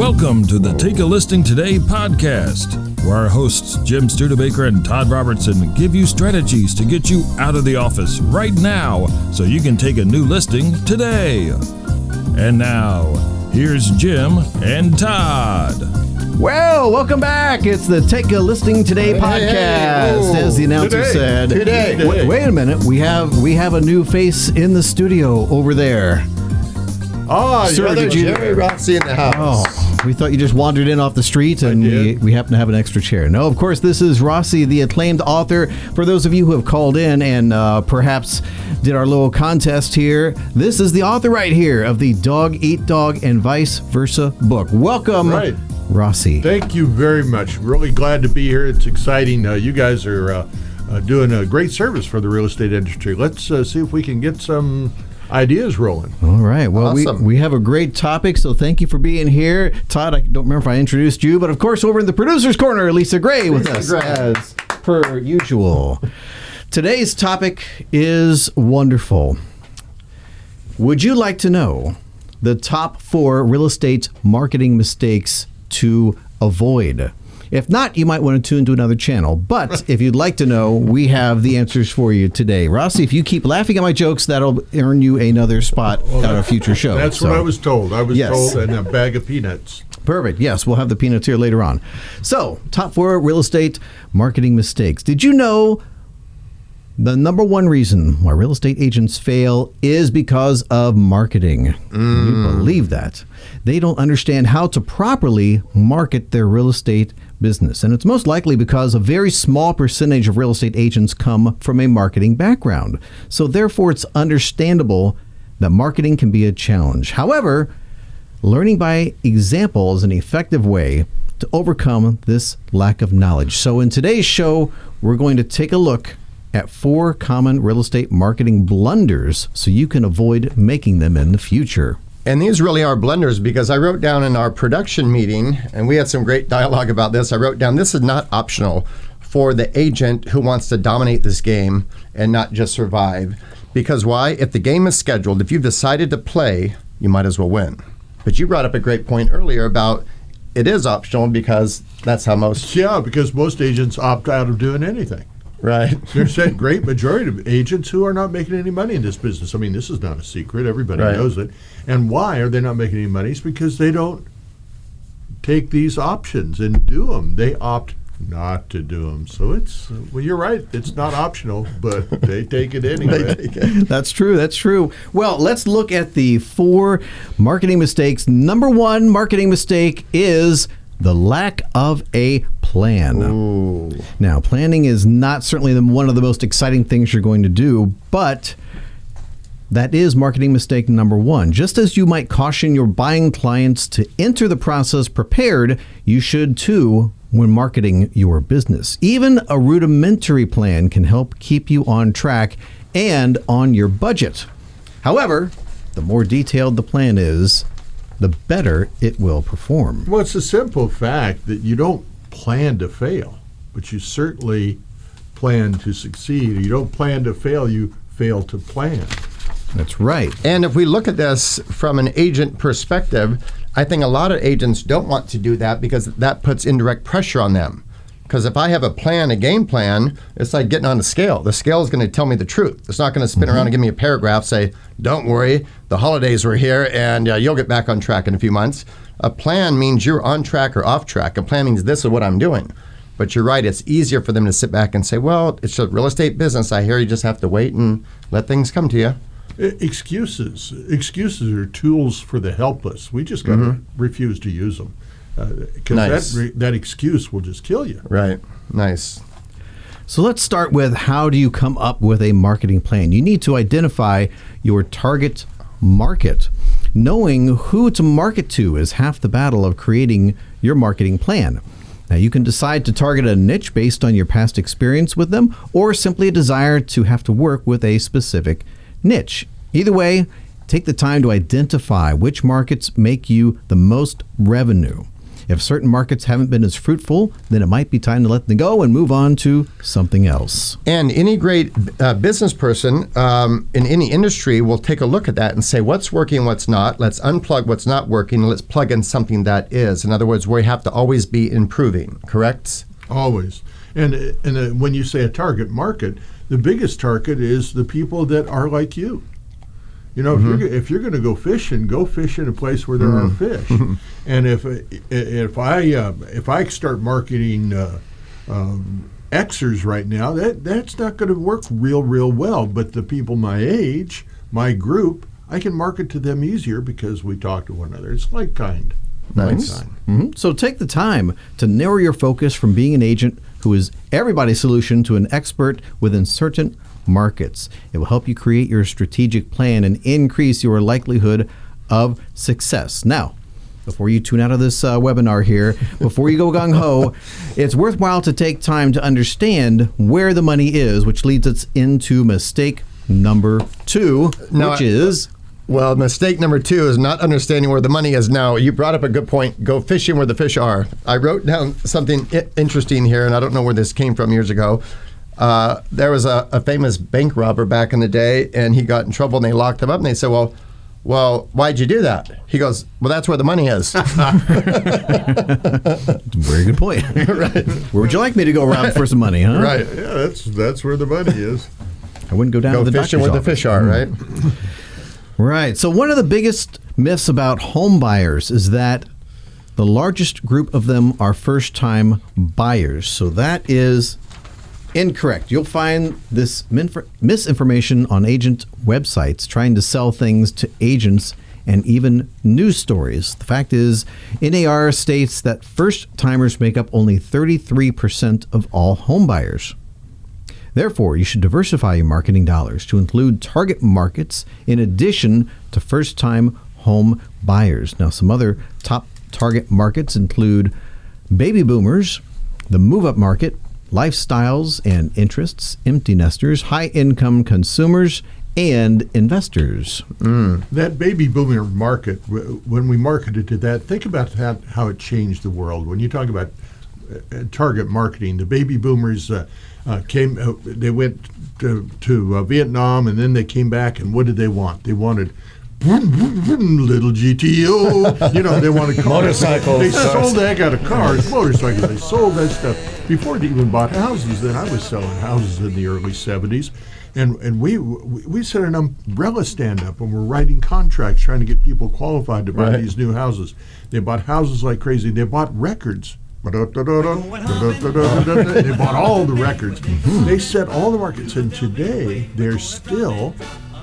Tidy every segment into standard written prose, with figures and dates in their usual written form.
Welcome to the Take a Listing Today podcast, where our hosts Jim Studebaker and Todd Robertson give you strategies to get you out of the office right now so you can take a new listing today. And now, here's Jim and Todd. Well, welcome back. It's the Take a Listing Today podcast, as the announcer said. Today. Wait a minute. We have a new face in the studio over there. Oh, Sir, you're Jerry Rossi in the house. Oh, we thought you just wandered in off the street and we happen to have an extra chair. No, of course, this is Rossi, the acclaimed author. For those of you who have called in and perhaps did our little contest here, this is the author right here of the Dog Eat Dog and Vice Versa book. Welcome, right. Rossi. Thank you very much. Really glad to be here. It's exciting. You guys are doing a great service for the real estate industry. Let's see if we can get some ideas rolling. All right. Well, awesome. we have a great topic, so thank you for being here. Todd, I don't remember if I introduced you, but of course, over in the producer's corner, Lisa Gray with us as per usual. Today's topic is wonderful. Would you like to know the top 4 real estate marketing mistakes to avoid? If not, you might want to tune to another channel. But if you'd like to know, we have the answers for you today. Rossi, if you keep laughing at my jokes, that'll earn you another spot on a future show. That's what I was told. I was Yes. told, and a bag of peanuts. Perfect. Yes, we'll have the peanuts here later on. So, top 4 real estate marketing mistakes. Did you know the number one reason why real estate agents fail is because of marketing? Can you believe that? They don't understand how to properly market their real estate business. And it's most likely because a very small percentage of real estate agents come from a marketing background. So therefore, it's understandable that marketing can be a challenge. However, learning by example is an effective way to overcome this lack of knowledge. So in today's show, we're going to take a look at 4 common real estate marketing blunders so you can avoid making them in the future. And these really are blunders because I wrote down in our production meeting, and we had some great dialogue about this, I wrote down this is not optional for the agent who wants to dominate this game and not just survive. Because why? If the game is scheduled, if you've decided to play, you might as well win. But you brought up a great point earlier about it is optional because that's how most... Yeah, because most agents opt out of doing anything. Right. There's a great majority of agents who are not making any money in this business. I mean, this is not a secret. Everybody knows it. And why are they not making any money? It's because they don't take these options and do them. They opt not to do them. So it's, well, you're right. It's not optional, but they take it anyway. That's true. That's true. Well, let's look at the 4 marketing mistakes. Number 1 marketing mistake is the lack of a plan. Ooh. Now, planning is not certainly one of the most exciting things you're going to do, but that is marketing mistake number 1. Just as you might caution your buying clients to enter the process prepared, you should too when marketing your business. Even a rudimentary plan can help keep you on track and on your budget. However, the more detailed the plan is, the better it will perform. Well, it's a simple fact that you don't plan to fail, but you certainly plan to succeed. You don't plan to fail, you fail to plan. That's right. And if we look at this from an agent perspective, I think a lot of agents don't want to do that because that puts indirect pressure on them. Because if I have a plan, a game plan, it's like getting on the scale. The scale is going to tell me the truth. It's not going to spin around and give me a paragraph, say, don't worry, the holidays were here and you'll get back on track in a few months. A plan means you're on track or off track. A plan means this is what I'm doing. But you're right, it's easier for them to sit back and say, well, it's a real estate business. I hear you just have to wait and let things come to you. Excuses are tools for the helpless. We just got to refuse to use them. Because that excuse will just kill you. Right. Nice. So let's start with how do you come up with a marketing plan? You need to identify your target market. Knowing who to market to is half the battle of creating your marketing plan. Now, you can decide to target a niche based on your past experience with them or simply a desire to have to work with a specific niche. Either way, take the time to identify which markets make you the most revenue. If certain markets haven't been as fruitful, then it might be time to let them go and move on to something else. And any great business person in any industry will take a look at that and say, what's working, what's not. Let's unplug what's not working, and let's plug in something that is. In other words, we have to always be improving, correct? Always. And when you say a target market, the biggest target is the people that are like you. You know, if you're going to go fish in a place where there are fish. And if I start marketing Xers right now, that's not going to work real well. But the people my age, my group, I can market to them easier because we talk to one another. It's like kind. Nice. Like kind. So take the time to narrow your focus from being an agent who is everybody's solution to an expert within certain markets. It will help you create your strategic plan and increase your likelihood of success. Now, before you tune out of this webinar here, before you go gung-ho, it's worthwhile to take time to understand where the money is, which leads us into mistake number 2, which is... Well, mistake number 2 is not understanding where the money is now. You brought up a good point. Go fishing where the fish are. I wrote down something interesting here, and I don't know where this came from years ago. There was a famous bank robber back in the day, and he got in trouble, and they locked him up, and they said, well, why'd you do that? He goes, well, that's where the money is. Very good point. Right. Where would you like me to go rob for some money, huh? Right. Yeah, that's where the money is. I wouldn't go down to the fishing where doctor's the fish are, right? Right. So one of the biggest myths about home buyers is that the largest group of them are first-time buyers. So that is incorrect. You'll find this misinformation on agent websites trying to sell things to agents and even news stories. The fact is, NAR states that first-timers make up only 33% of all home buyers. Therefore, you should diversify your marketing dollars to include target markets in addition to first-time home buyers. Now, some other top target markets include baby boomers, the move-up market, lifestyles and interests, empty nesters, high-income consumers, and investors. That baby boomer market, when we marketed to that, think about how it changed the world. When you talk about target marketing, the baby boomers they went to Vietnam, and then they came back, and what did they want? They wanted little GTO. You know, they wanted cars. Motorcycles. They sold the heck out of cars, motorcycles. They sold that stuff before they even bought houses. Then I was selling houses in the early 70s. And we set an umbrella stand-up when we're writing contracts, trying to get people qualified to buy these new houses. They bought houses like crazy. They bought records. They bought all the records. They set all the markets, and today they're still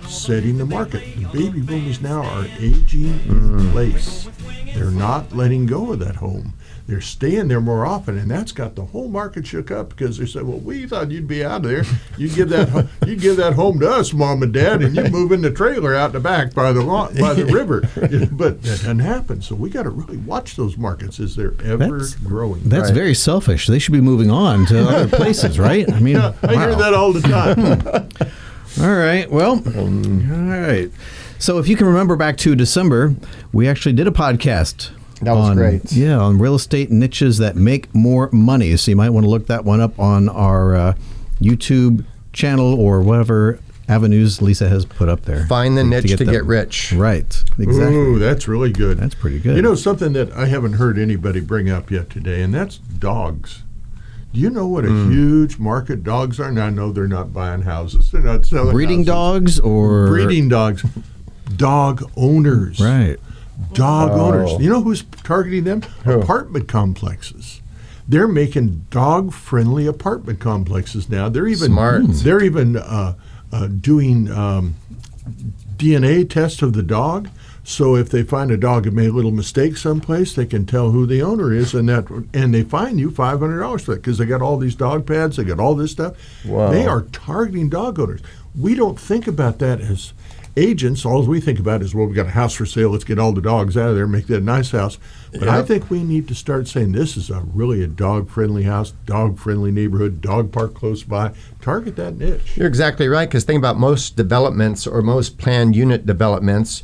setting the market. The baby boomers now are aging in place. They're not letting go of that home. They're staying there more often, and that's got the whole market shook up because they said, "Well, we thought you'd be out of there. You'd give that home to us, Mom and Dad, and you move in the trailer out the back by the river." But that doesn't happen. So we got to really watch those markets as they're ever growing. That's very selfish. They should be moving on to other places, right? I mean, I hear that all the time. All right. Well, all right. So if you can remember back to December, we actually did a podcast. That was great. Yeah, on real estate niches that make more money. So you might want to look that one up on our YouTube channel or whatever avenues Lisa has put up there. Find the niche to get rich. Right, exactly. Ooh, that's really good. That's pretty good. You know, something that I haven't heard anybody bring up yet today, and that's dogs. Do you know what a huge market dogs are? Now, I know they're not buying houses. They're not selling breeding houses. Dogs or... Breeding dogs. Dog owners. Right. Dog owners. You know who's targeting them? Apartment complexes. They're making dog-friendly apartment complexes now. They're even smart. They're even doing DNA tests of the dog. So if they find a dog that made a little mistake someplace, they can tell who the owner is, and they fine you $500 for that because they got all these dog pads, they got all this stuff. Wow. They are targeting dog owners. We don't think about that as agents. All we think about is, well, we got a house for sale. Let's get all the dogs out of there, make that a nice house. But I think we need to start saying this is really a dog-friendly house, dog-friendly neighborhood, dog park close by. Target that niche. You're exactly right, because think about most developments or most planned unit developments.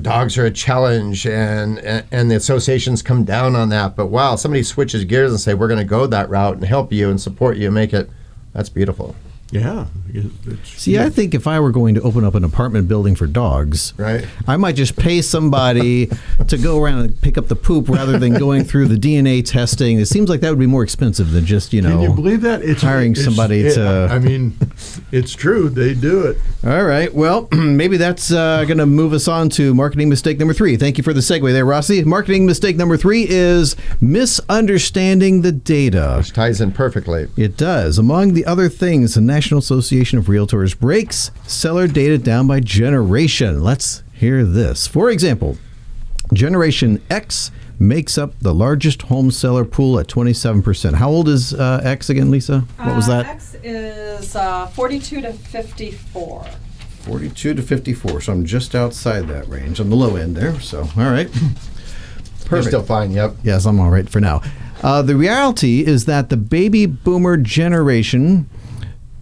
dogs are a challenge and the associations come down on that. But wow, somebody switches gears and say, we're going to go that route and help you and support you and make it, that's beautiful. Yeah. See, I think if I were going to open up an apartment building for dogs, right, I might just pay somebody to go around and pick up the poop rather than going through the DNA testing. It seems like that would be more expensive than just, Can you believe that? hiring somebody to... I mean, it's true. They do it. All right. Well, maybe that's going to move us on to marketing mistake number 3. Thank you for the segue there, Rossi. Marketing mistake number 3 is misunderstanding the data. Which ties in perfectly. It does. Among the other things, the National Association of Realtors breaks seller data down by generation. Let's hear this. For example, Generation X makes up the largest home seller pool at 27%. How old is X again, Lisa? What was that? X is 42 to 54. 42 to 54. So I'm just outside that range on the low end there. So, all right. Perfect. You're still fine, yep. Yes, I'm all right for now. The reality is that the baby boomer generation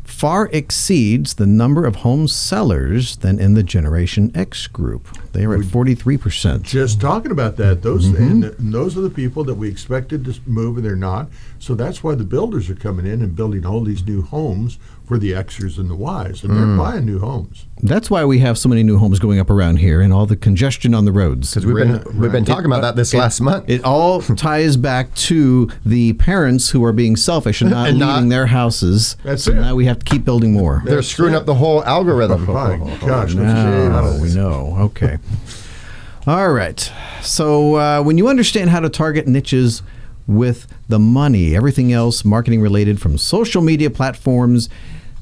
far exceeds the number of home sellers than in the Generation X group. They are at 43%. Just talking about that. And those are the people that we expected to move, and they're not. So that's why the builders are coming in and building all these new homes for the Xers and the Ys, and they're buying new homes. That's why we have so many new homes going up around here and all the congestion on the roads. Because we've been talking about that this last month. It all ties back to the parents who are being selfish and not leaving their houses. That's so it. Now we have to keep building more. They're screwing up the whole algorithm. My gosh. No, we know. Okay. All right. So when you understand how to target niches with the money, everything else marketing related from social media platforms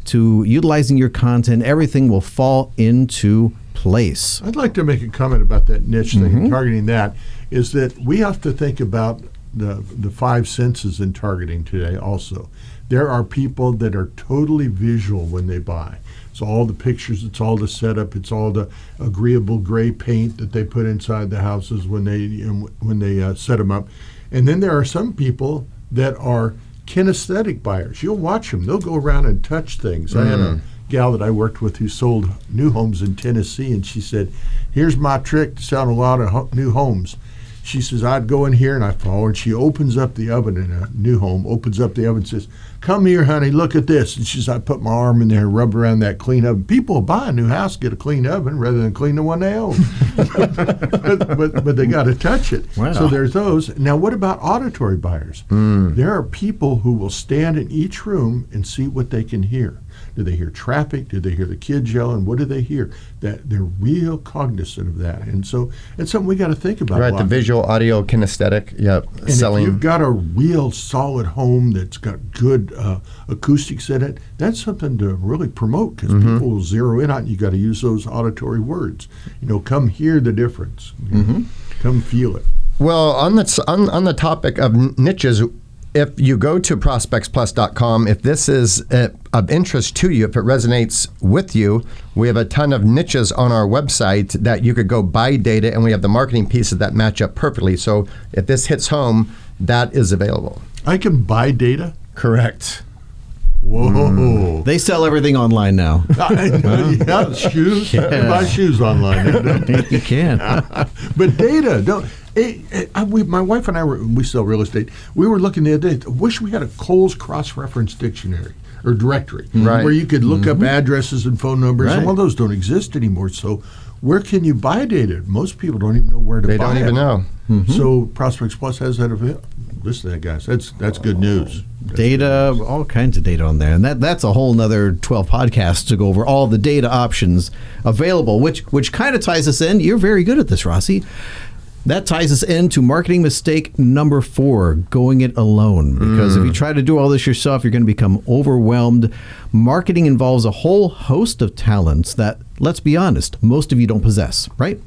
to utilizing your content, everything will fall into place. I'd like to make a comment about that niche thing, targeting that, is that we have to think about the 5 senses in targeting today also. There are people that are totally visual when they buy. It's all the pictures, it's all the setup, it's all the agreeable gray paint that they put inside the houses when they set them up. And then there are some people that are kinesthetic buyers. You'll watch them. They'll go around and touch things. I had a gal that I worked with who sold new homes in Tennessee, and she said, here's my trick to selling a lot of new homes. She says, I'd go in here and I follow her, and she opens up the oven in a new home, opens up the oven and says, come here, honey, look at this. And she says, I put my arm in there and rub around that clean oven. People buy a new house, get a clean oven rather than clean the one they own. but they got to touch it. Wow. So there's those. Now, what about auditory buyers? There are people who will stand in each room and see what they can hear. Do they hear traffic? Do they hear the kids yelling? What do they hear? That they're real cognizant of that. And so it's something we got to think about. Right, the visual, audio, kinesthetic, and selling. if you've got a real solid home that's got good acoustics in it, that's something to really promote, because people will zero in on it. You got to use those auditory words. Come hear the difference. Come feel it. Well, on the topic of niches, if you go to ProspectsPLUS.com, if this is of interest to you, if it resonates with you, we have a ton of niches on our website that you could go buy data, and we have the marketing pieces that match up perfectly. So if this hits home, that is available. I can buy data? Correct. Whoa. They sell everything online now. Yeah, shoes. You can buy shoes online. You can. But data, don't. My wife and I we sell real estate. We were looking the other day. I wish we had a Kohl's cross-reference dictionary or directory, right, where you could look up addresses and phone numbers. Right. And all those don't exist anymore. So where can you buy data? Most people don't even know where to buy it. They don't even know. So Prospects Plus has that available. Listen to that, guys. That's good news. Data, all kinds of data on there. And that's a whole nother 12 podcasts to go over all the data options available, which kind of ties us in. You're very good at this, Rossi. That ties us into marketing mistake number 4, going it alone. Because if you try to do all this yourself, you're going to become overwhelmed. Marketing involves a whole host of talents that, let's be honest, most of you don't possess, right?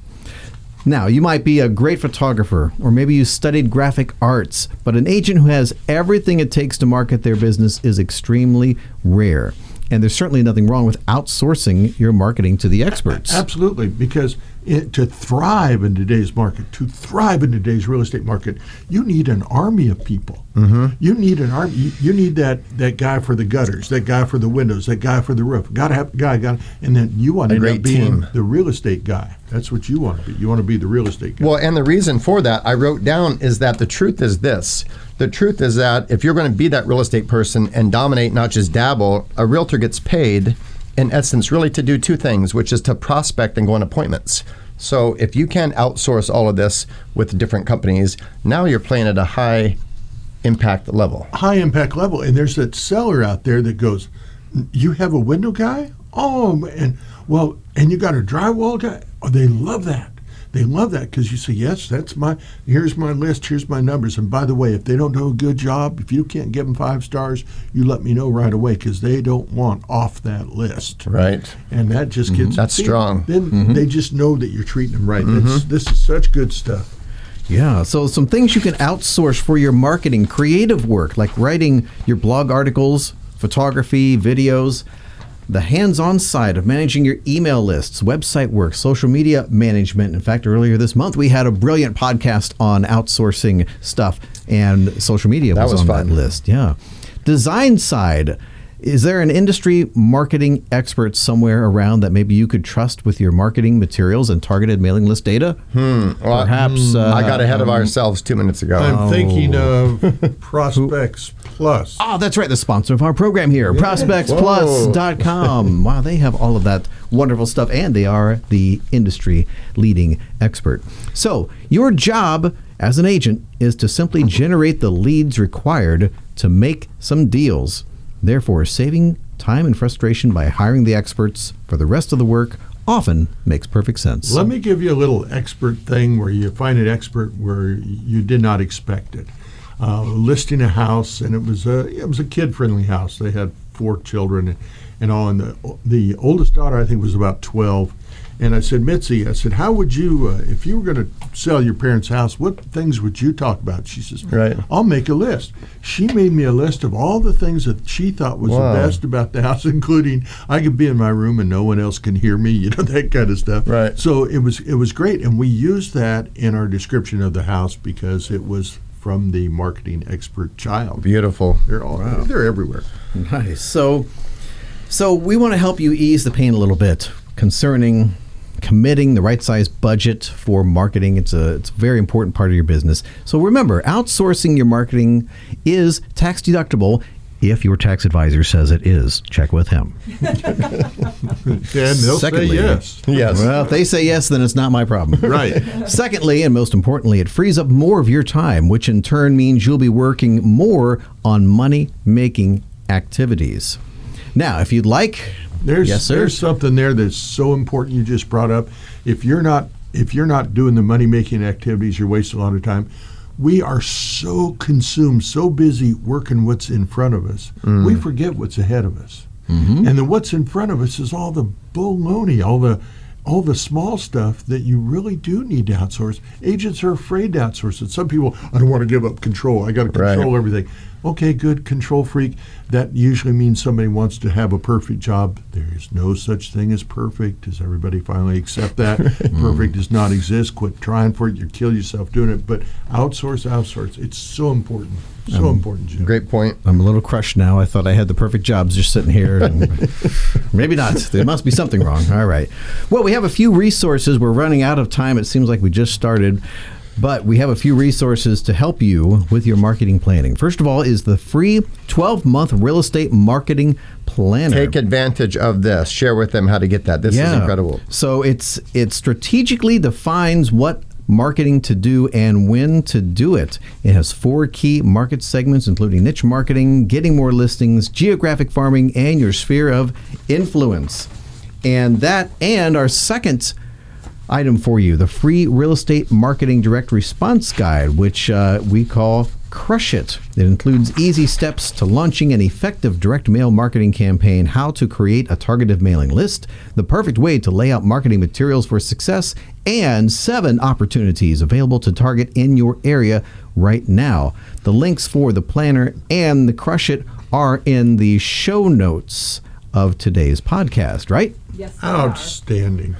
Now, you might be a great photographer, or maybe you studied graphic arts, but an agent who has everything it takes to market their business is extremely rare. And there's certainly nothing wrong with outsourcing your marketing to the experts. Absolutely, because to thrive in today's market, to thrive in today's real estate market, you need an army of people. You need an army. You need that guy for the gutters, that guy for the windows, that guy for the roof. Got to have a guy, and then you want to end up being the real estate guy. That's what you want to be. You want to be the real estate guy. Well, and the reason for that I wrote down is that the truth is this. The truth is that if you're going to be that real estate person and dominate, not just dabble, a realtor gets paid in essence really to do two things, which is to prospect and go on appointments. So if you can outsource all of this with different companies, now you're playing at a high impact level. High impact level. And there's that seller out there that goes, you have a window guy? Oh, and you got a drywall guy? Oh, they love that. They love that because you say, yes, here's my list, here's my numbers. And by the way, if they don't do a good job, if you can't give them 5 stars, you let me know right away because they don't want off that list. Right. And that just gets... That's strong. Then they just know that you're treating them right. This is such good stuff. Yeah, so some things you can outsource for your marketing, creative work, like writing your blog articles, photography, videos, the hands-on side of managing your email lists, website work, social media management. In fact, earlier this month, we had a brilliant podcast on outsourcing stuff, and social media was on fun. that list. Yeah. Design side. Is there an industry marketing expert somewhere around that maybe you could trust with your marketing materials and targeted mailing list data? Perhaps. I got ahead of ourselves 2 minutes ago. I'm thinking of ProspectsPLUS. Oh, that's right. The sponsor of our program here, ProspectsPLUS.com. Wow, they have all of that wonderful stuff, and they are the industry leading expert. So your job as an agent is to simply generate the leads required to make some deals. Therefore, saving time and frustration by hiring the experts for the rest of the work often makes perfect sense. Let me give you a little expert thing where you find an expert where you did not expect it. Listing a house, and it was a kid-friendly house. They had 4 children and all, and the oldest daughter I think was about 12. And I said, Mitzi, how would you, if you were going to sell your parents' house, what things would you talk about? She says, right. I'll make a list. She made me a list of all the things that she thought was the best about the house, including I could be in my room and no one else can hear me, that kind of stuff. Right. So it was great, and we used that in our description of the house because it was from the marketing expert child. Beautiful. They're everywhere. Nice. So we want to help you ease the pain a little bit concerning committing the right size budget for marketing. It's a very important part of your business. So remember, outsourcing your marketing is tax deductible if your tax advisor says it is. Check with him. And they'll say yes. Yes. Well, if they say yes, then it's not my problem. Right. Secondly, and most importantly, it frees up more of your time, which in turn means you'll be working more on money-making activities. Now, if you'd like... There's something there that's so important you just brought up. If you're not doing the money-making activities, you're wasting a lot of time. We are so consumed, so busy working what's in front of us. We forget what's ahead of us. And then what's in front of us is all the baloney, all the small stuff that you really do need to outsource. Agents are afraid to outsource it. Some people, I don't want to give up control. I got to control everything. Okay, good, control freak. That usually means somebody wants to have a perfect job. There is no such thing as perfect. Does everybody finally accept that? Perfect does not exist. Quit trying for it. You kill yourself doing it. But outsource. It's so important. So important, Jim. Great point. I'm a little crushed now. I thought I had the perfect jobs just sitting here. And maybe not. There must be something wrong. All right. Well, we have a few resources. We're running out of time. It seems like we just started. But we have a few resources to help you with your marketing planning. First of all is the free 12-month real estate marketing planner. Take advantage of this. Share with them how to get that. This is incredible. So it strategically defines what marketing to do and when to do it. It has 4 key market segments, including niche marketing, getting more listings, geographic farming, and your sphere of influence. And our second item for you, the free real estate marketing direct response guide, which we call Crush It. It includes easy steps to launching an effective direct mail marketing campaign, how to create a targeted mailing list, the perfect way to lay out marketing materials for success, and 7 opportunities available to target in your area right now. The links for the planner and the Crush It are in the show notes of today's podcast, right? Yes. Outstanding.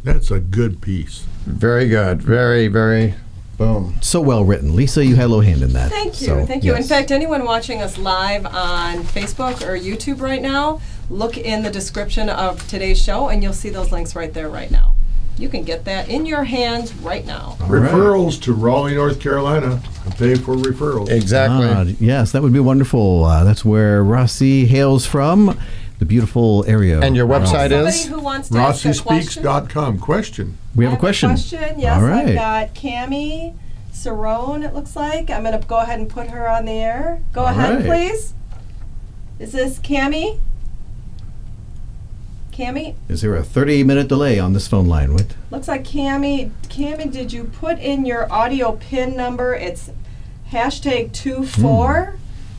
That's a good piece. Very good. Very, very, boom. So well written. Lisa, you had a little hand in that. Thank you. So, Thank you. In yes. fact, anyone watching us live on Facebook or YouTube right now, look in the description of today's show and you'll see those links right there right now. You can get that in your hands right now. All right. Referrals to Raleigh, North Carolina. Pay for referrals. Exactly. Yes, that would be wonderful. That's where Rossi hails from, the beautiful area. And your website Somebody is? who wants to ask a question. RossiSpeaks.com. Question. We have I a question. Yes, All right. I've got Cammie Cerrone, it looks like. I'm going to go ahead and put her on the air. Go All ahead, right. please. Is this Cammie? Cammie? Is there a 30-minute delay on this phone line? What? Looks like Cammie. Cammie, did you put in your audio PIN number? It's #24.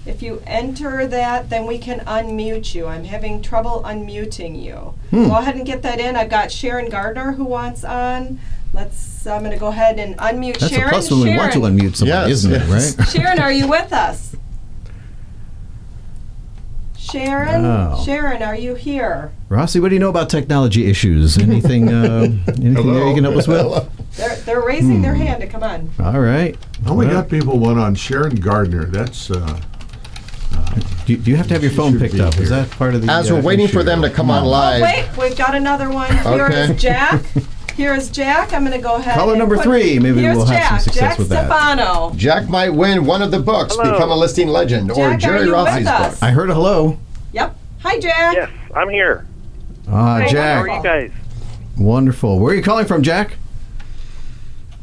If you enter that, then we can unmute you. I'm having trouble unmuting you. Go ahead and get that in. I've got Sharon Gardner who wants on. I'm going to go ahead and unmute That's Sharon. a plus when we want to unmute somebody, Yes, isn't yes. it? Right? Sharon, are you with us? Sharon? Wow. Sharon, are you here? Rossi, what do you know about technology issues? Anything? Anything there you can help us with? They're raising their hand to come on. All right. Oh, we Well, got people one on Sharon Gardner. That's do you have to have your She phone should picked be up? Is here. that part of the? As we're waiting for issue? them to come on Oh, live. wait, we've got another one. Here Okay. is Jack. Here is Jack. I'm going to go ahead. Caller and number put- 3. Maybe Here's we'll have Jack. some success Jack with that. Stefano. Jack might win one of the books, Hello. Become a Listing Legend, or Jack, are Jerry you with Rossi's us? book. I heard a hello. Yep. Hi, Jack. Yes, I'm here. Ah, Hey, Jack. how are you guys? Wonderful. Where are you calling from, Jack?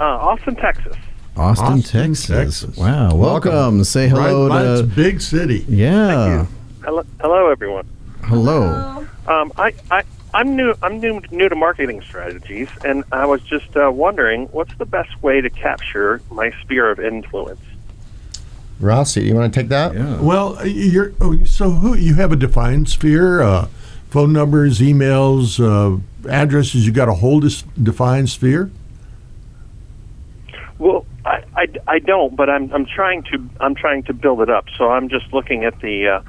Austin, Texas. Austin, Austin, Texas. Texas. Wow. Welcome. Say hello right by its to. big city. Yeah. Hello, everyone. Hello. I'm new to marketing strategies, and I was just wondering, what's the best way to capture my sphere of influence? Rossi, you want to take that? Yeah. Well, you have a defined sphere, phone numbers, emails, addresses. You got a whole defined sphere. Well, I don't, but I'm trying to build it up. So I'm just looking at the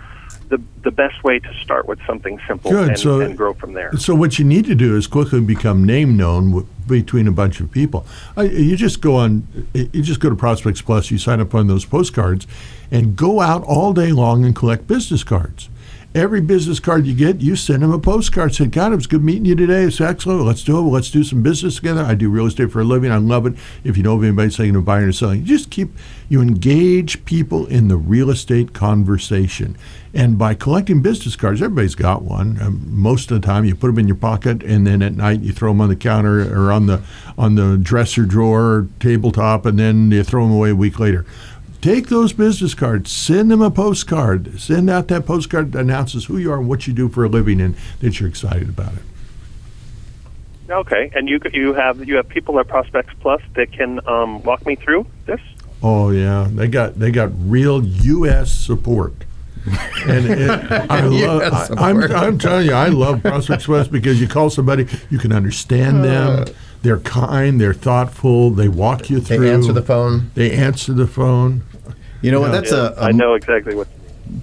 best way to start with something simple and grow from there. So what you need to do is quickly become name known between a bunch of people. You just go to Prospects Plus. You sign up on those postcards, and go out all day long and collect business cards. Every business card you get, you send them a postcard. Say, God, it was good meeting you today. It's excellent. Let's do it. Let's do some business together. I do real estate for a living. I love it. If you know of anybody saying they're buying or selling, you engage people in the real estate conversation. And by collecting business cards, everybody's got one. Most of the time, you put them in your pocket, and then at night you throw them on the counter or on the dresser drawer or tabletop, and then you throw them away a week later. Take those business cards, send them a postcard. Send out that postcard that announces who you are and what you do for a living, and that you're excited about it. Okay, and you have people at Prospects Plus that can walk me through this. Oh yeah, they got real U.S. support. And I'm telling you, I love Prospects Plus because you call somebody, you can understand them. They're kind, they're thoughtful, they walk you through. They answer the phone. They answer the phone. You know what? Yeah. That's I know exactly what.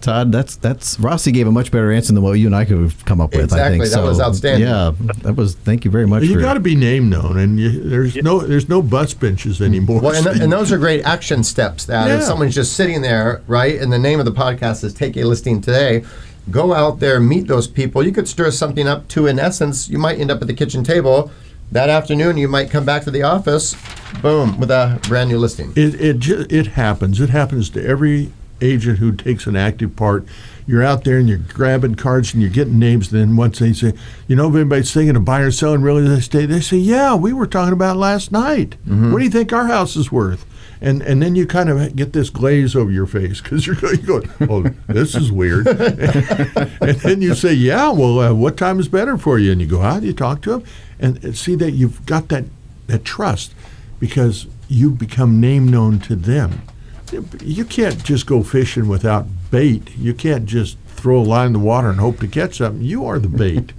Todd. That's Rossi gave a much better answer than what you and I could have come up with. I Exactly. think That was outstanding. Yeah, that was. Thank you very much. You for got to be name known, and there's no bus benches anymore. Well, and those are great action steps that if Yeah. someone's just sitting there, right, and the name of the podcast is Take a Listing Today, go out there, meet those people. You could stir something up to, in essence, you might end up at the kitchen table. That afternoon, you might come back to the office, boom, with a brand new listing. It happens. It happens to every agent who takes an active part. You're out there and you're grabbing cards and you're getting names. And then once they say, you know, if anybody's thinking of buying or selling real estate, they say, yeah, we were talking about it last night. Mm-hmm. What do you think our house is worth? And then you kind of get this glaze over your face because you're going, oh, this is weird. And then you say, yeah, well, what time is better for you? And you go out, you talk to them, and see that you've got that trust because you become name known to them. You can't just go fishing without bait. You can't just throw a line in the water and hope to catch something. You are the bait.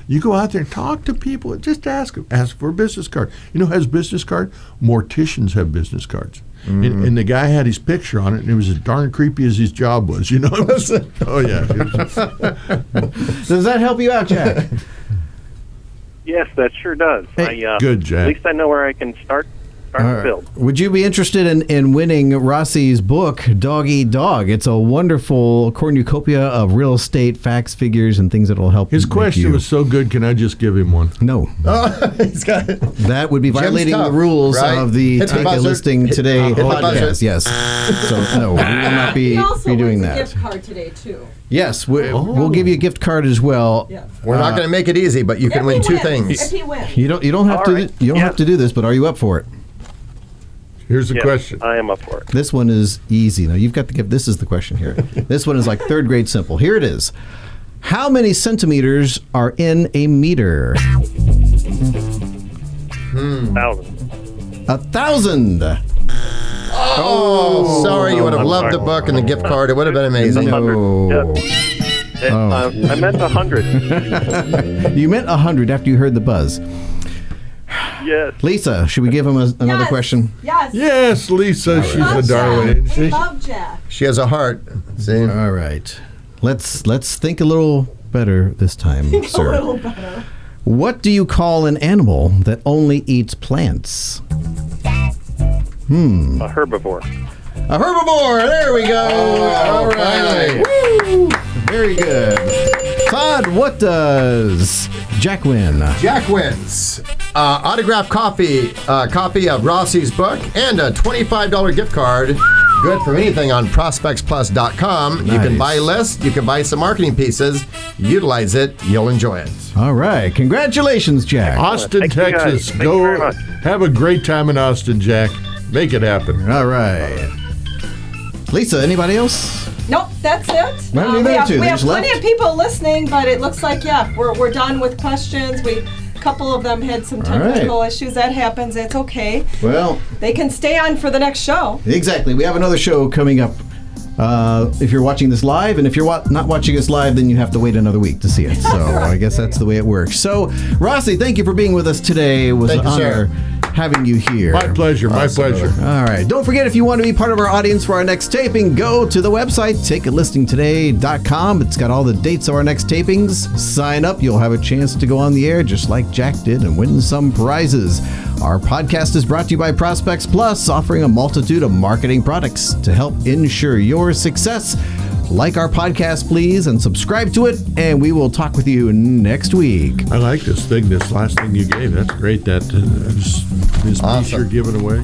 You go out there and talk to people. Just ask them. Ask for a business card. You know who has a business card? Morticians have business cards. Mm-hmm. And the guy had his picture on it, and it was as darn creepy as his job was. You know? Oh, yeah. Does that help you out, Jack? Yes, that sure does. Hey, good, Jack. At least I know where I can start to build. Would you be interested in winning Rossi's book, Dog Eat Dog? It's a wonderful cornucopia of real estate facts, figures, and things that will help. His question was so good. Can I just give him one? No. He's got it. That would be violating tough, the rules right? of the Hit the Take a buzzer. Listing Today Hit the podcast. buzzer. Yes. So no, we will not be doing that. gift card today too. Yes, we'll give you a gift card as well. Yeah. We're not going to make it easy, but you can win two things. If he wins. You don't have All to right. you don't Yeah. have to do this, but are you up for it? Here's the Yes, question. I am up for it. This one is easy. Now you've got to give. This is the question here. This one is like third grade simple. Here it is. How many centimeters are in a meter? 1,000. 1,000. Oh, sorry. You would have I'm loved the sorry. book and the gift card. It would have been amazing. No. I meant 100. You meant 100 after you heard the buzz. Yes. Lisa, should we give him another Yes. question? Yes. Yes, Lisa, she's a darling, isn't We she? love Jack. She has a heart. See? All right. Let's think a little better this time, A sir. little better. What do you call an animal that only eats plants? A herbivore. A herbivore. There we go. All right. Woo. Very good. Todd, what does Jack win? Jack wins autographed copy of Rossi's book and a $25 gift card. Good for anything on ProspectsPLUS.com. You can Nice. buy lists. You can buy some marketing pieces. Utilize it. You'll enjoy it. All right. Congratulations, Jack. Austin, Thank you, guys. Texas. Thank you very much. Have a great time in Austin, Jack. Make it happen. All right. Lisa, anybody else? Nope, that's it. Well, you're we there have, too. we They have just plenty left. of people listening, but it looks like, we're done with questions. A couple of them had some All right. technical issues. That happens. It's okay. Well, They can stay on for the next show. exactly. We have another show coming up. If you're watching this live, and if you're not watching us live, then you have to wait another week to see it. So I guess that's the way it works. So, Rossi, thank you for being with us today. It was Thank an you, honor having you here. My pleasure. My pleasure. All right. Don't forget, if you want to be part of our audience for our next taping, go to the website, takealistingtoday.com. It's got all the dates of our next tapings. Sign up. You'll have a chance to go on the air just like Jack did and win some prizes. Our podcast is brought to you by Prospects Plus, offering a multitude of marketing products to help ensure your success. Like our podcast, please, and subscribe to it, and we will talk with you next week. I like this last thing you gave. That's great. This piece Awesome. you're giving away.